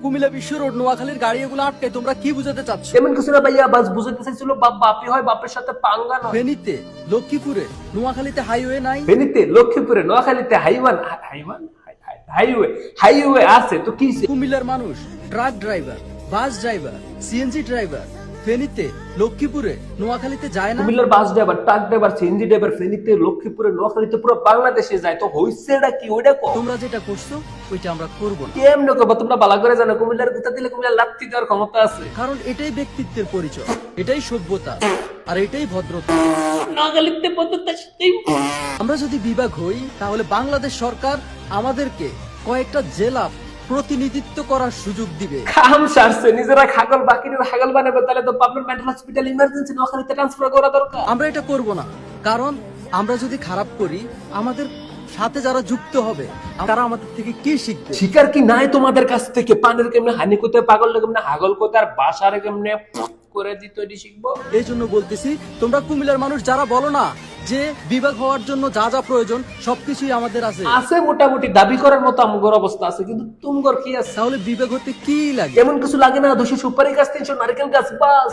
কুমিল্লা বিশ্ব রোড নোয়াখালীর গাড়ি এগুলো আটকে তোমরা কি বুঝাতে চাচ্ছ? এমন কিছু না ভাইয়া, বাস বুঝাতে চাইছিল বাপ বাপি হয়, বাপের সাথে পাঙ্গা নয়। ফেনীতে, লক্ষ্মীপুরে, নোয়াখালীতে হাইওয়ে নাই? ফেনীতে, লক্ষ্মীপুরে, নোয়াখালীতে হাইওয়ে আছে তো কি? কুমিল্লার মানুষ truck driver, bus driver, CNG driver ফেনীতে, লক্ষ্মীপুরে, নোয়াখালীতে যায় না? কুমিল্লার bus driver, truck driver, CNG driver ফেনীতে, লক্ষ্মীপুরে, নোয়াখালীতে, পুরো বাংলাদেশে যায়। তো হইছেটা কি ওইটা কো? তোমরা যেটা করছো ওইটা আমরা করব না, কেমনে করবো? তোমরা বালা করে জানো কুমিল্লার গুতা দিলে কুমিল্লার লাত্তি দেওয়ার ক্ষমতা আছে। কারণ এটাই ব্যক্তিত্বের পরিচয়, এটাই সভ্যতা, আর এটাই ভদ্রতা। নোয়াখালীতে পদ্ধতি আমরা যদি বিভাগ হই তাহলে বাংলাদেশ সরকার আমাদেরকে কয়েকটা জেলা প্রতিনিধিত্ব করার সুযোগ দিবে। খাম সারছে, নিজেরা খাগল বাকিরা খাগল বানাবে, তাহলে তো পাবলিক মেন্টাল হসপিটাল ইমার্জেন্সি নোয়াখালীতে ট্রান্সফার করা দরকার। আমরা এটা করব না, কারণ আমরা যদি খারাপ করি আমাদের সাথে যারা যুক্ত হবে তারা আমাদের থেকে কি শিখবে? শিকার কি নাই তোমাদের কাছ থেকে? পানের কেমনে হানি করতে, পাগল কেমনে হাগল করতে, আর বাসারে কেমনে করে দিত এটি শিখবো। এই জন্য বলতেছি, তোমরা কুমিল্লার মানুষ যারা বলো না যে বিভাগ হওয়ার জন্য যা যা প্রয়োজন সবকিছুই আমাদের আছে, আছে মোটামুটি, দাবি করার মতো আমগর অবস্থা আছে, কিন্তু তুমগর কি আছে? তাহলে বিভাগ হতে কি লাগে? এমন কিছু লাগে না, 200 সুপারি গাছ, 300 নারকেল গাছ, বাস।